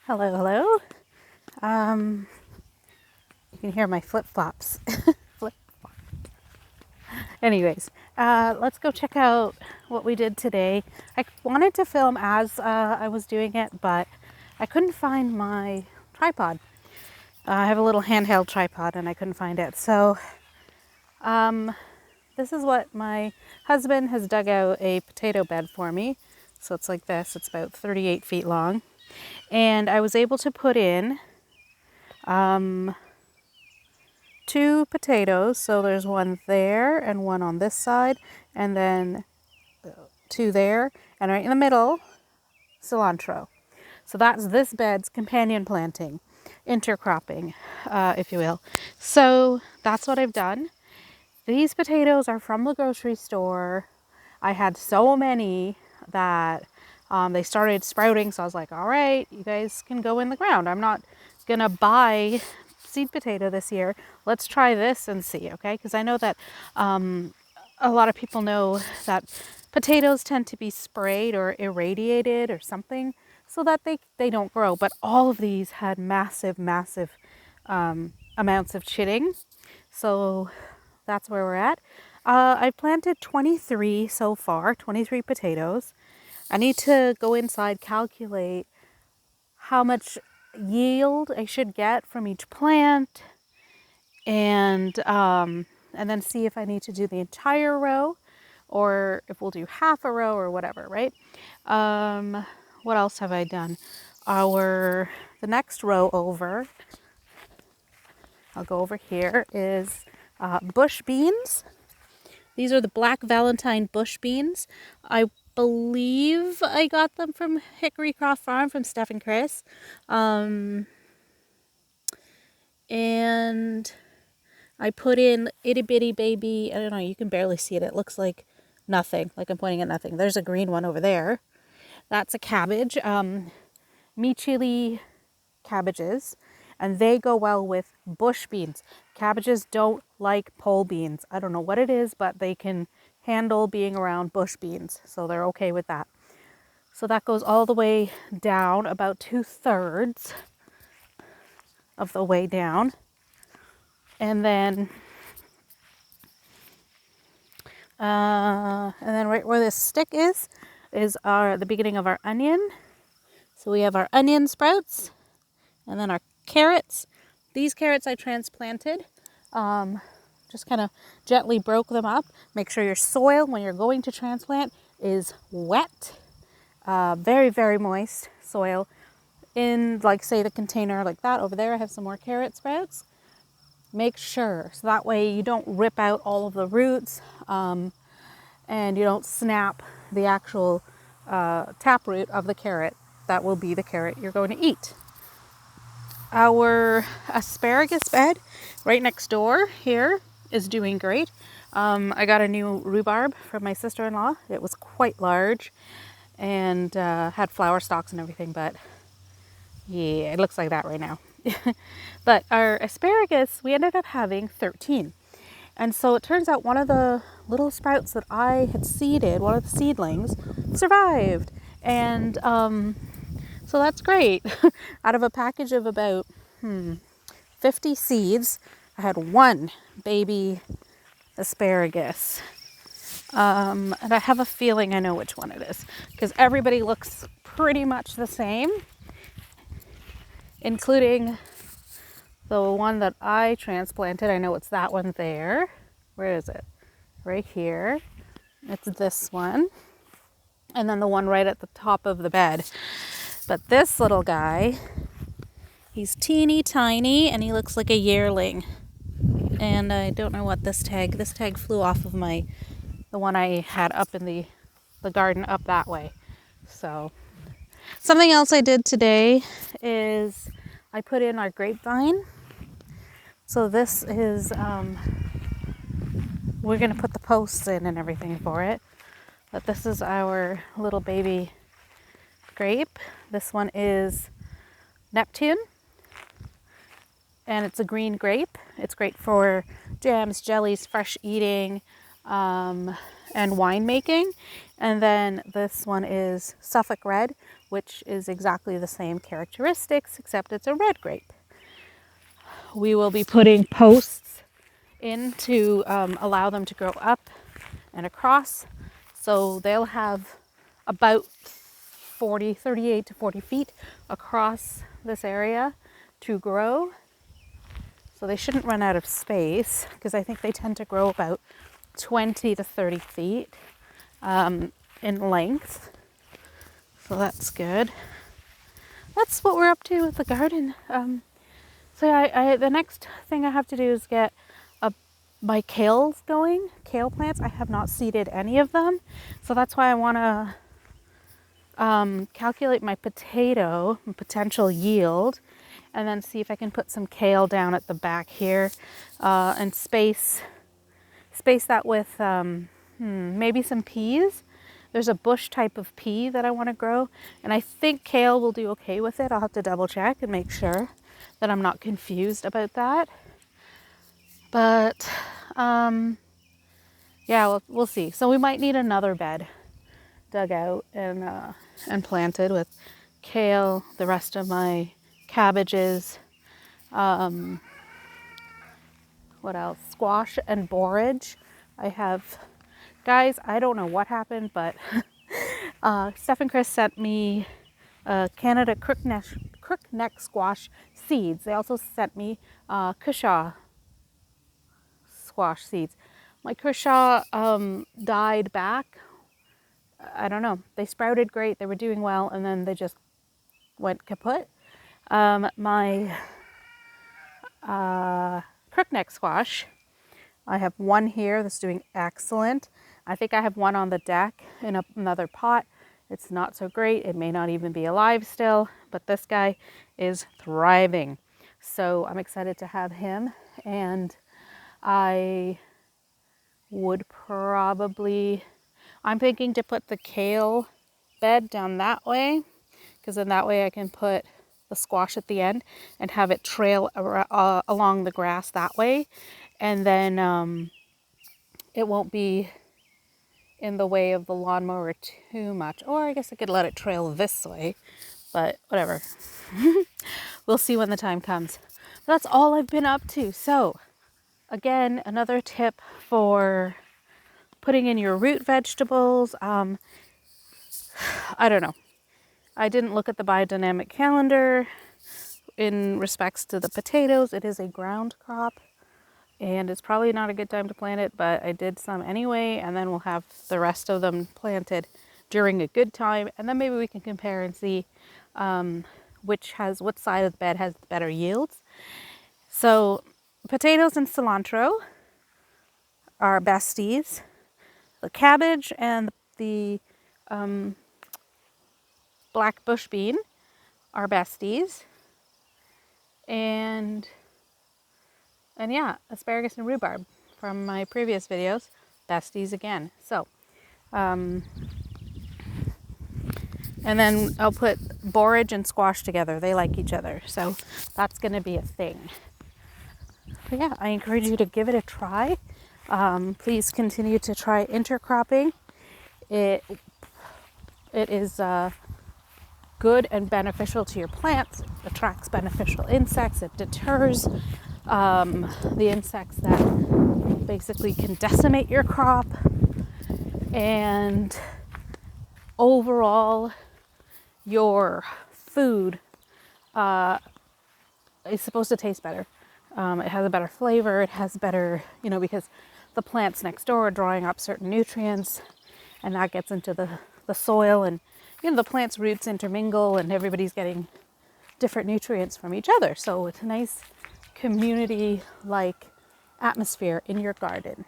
Hello, hello. You can hear my flip-flops. Flip. Anyways, let's go check out what we did today. I wanted to film as I was doing it, but I couldn't find my tripod. I have a little handheld tripod and I couldn't find it. So this is what my husband has dug out a potato bed for me. So it's like this. It's about 38 feet long. And I was able to put in 2 potatoes. So there's one there and one on this side, and then 2 there, and right in the middle, cilantro. So that's this bed's companion planting, intercropping, if you will. So that's what I've done. These potatoes are from the grocery store. I had so many that they started sprouting, so I was like, all right, you guys can go in the ground. I'm not gonna buy seed potato this year. Let's try this and see, okay? Because I know that a lot of people know that potatoes tend to be sprayed or irradiated or something so that they don't grow. But all of these had massive amounts of chitting. So that's where we're at. I planted 23 so far, 23 potatoes. I need to go inside, calculate how much yield I should get from each plant, and then see if I need to do the entire row or if we'll do half a row or whatever, right? What else have I done? The next row over, I'll go over here, is bush beans. These are the black Valentine bush beans. I believe I got them from Hickory Croft Farm from Steph and Chris. And I put in itty bitty baby, I don't know, you can barely see it. It looks like nothing, like I'm pointing at nothing. There's a green one over there. That's a cabbage, me chili cabbages, and they go well with bush beans. Cabbages don't like pole beans. I don't know what it is, but they can handle being around bush beans, so they're okay with that. So that goes all the way down, about 2/3 of the way down. And then right where this stick is the beginning of our onion. So we have our onion sprouts, and then our carrots. These carrots I transplanted. Just kind of gently broke them up. Make sure your soil when you're going to transplant is wet, very, very moist soil. In, like, say, the container like that over there, I have some more carrot sprouts. Make sure, so that way you don't rip out all of the roots, and you don't snap the actual taproot of the carrot. That will be the carrot you're going to eat. Our asparagus bed right next door here is doing great. I got a new rhubarb from my sister-in-law. It was quite large and had flower stalks and everything, but yeah, it looks like that right now. But our asparagus, we ended up having 13. And so it turns out one of the little sprouts that I had seeded, one of the seedlings, survived. And so that's great. Out of a package of about 50 seeds, I had 1 baby asparagus. And I have a feeling I know which one it is, because everybody looks pretty much the same, including the one that I transplanted. I know it's that one there. Where is it? Right here. It's this one. And then the one right at the top of the bed. But this little guy, he's teeny tiny and he looks like a yearling. And I don't know what this tag flew off of the one I had up in the garden up that way. So something else I did today is I put in our grapevine. So this is, we're going to put the posts in and everything for it. But this is our little baby grape. This one is Neptune. And it's a green grape. It's great for jams, jellies, fresh eating. and winemaking. And then this one is Suffolk Red, which is exactly the same characteristics, except it's a red grape. We will be putting posts in to allow them to grow up and across. So they'll have about 38 to 40 feet across this area to grow. So they shouldn't run out of space, because I think they tend to grow about 20 to 30 feet in length. So that's good. That's what we're up to with the garden. So the next thing I have to do is get my kales going, kale plants. I have not seeded any of them. So that's why I want to calculate my potato potential yield, and then see if I can put some kale down at the back here, and space that with maybe some peas. There's a bush type of pea that I want to grow, and I think kale will do okay with it. I'll have to double check and make sure that I'm not confused about that. But yeah, we'll see. So we might need another bed dug out and planted with kale, the rest of my cabbages, what else? Squash and borage. I have, guys, I don't know what happened, but Steph and Chris sent me Canada crookneck squash seeds. They also sent me Kershaw squash seeds. My Kershaw died back. I don't know. They sprouted great. They were doing well, and then they just went kaput. My crookneck squash, I have one here that's doing excellent. I think I have one on the deck in another pot. It's not so great. It may not even be alive still, but this guy is thriving. So I'm excited to have him, and I would probably, I'm thinking to put the kale bed down that way, because then that way I can put the squash at the end and have it trail along the grass that way. And then it won't be in the way of the lawnmower too much. Or I guess I could let it trail this way, but whatever. We'll see when the time comes. But that's all I've been up to. So again, another tip for putting in your root vegetables. I don't know. I didn't look at the biodynamic calendar in respects to the potatoes. It is a ground crop, and it's probably not a good time to plant it, but I did some anyway, and then we'll have the rest of them planted during a good time, and then maybe we can compare and see what side of the bed has better yields. So potatoes and cilantro are besties. The cabbage and the black bush bean are besties. And yeah, asparagus and rhubarb from my previous videos, besties again. So, and then I'll put borage and squash together. They like each other, so that's going to be a thing. But yeah, I encourage you to give it a try. Please continue to try intercropping. It is good and beneficial to your plants. It attracts beneficial insects. It deters the insects that basically can decimate your crop. And overall, your food is supposed to taste better. It has a better flavor. It has better, because the plants next door are drawing up certain nutrients, and that gets into the soil, and the plant's roots intermingle, and everybody's getting different nutrients from each other. So it's a nice community-like atmosphere in your garden.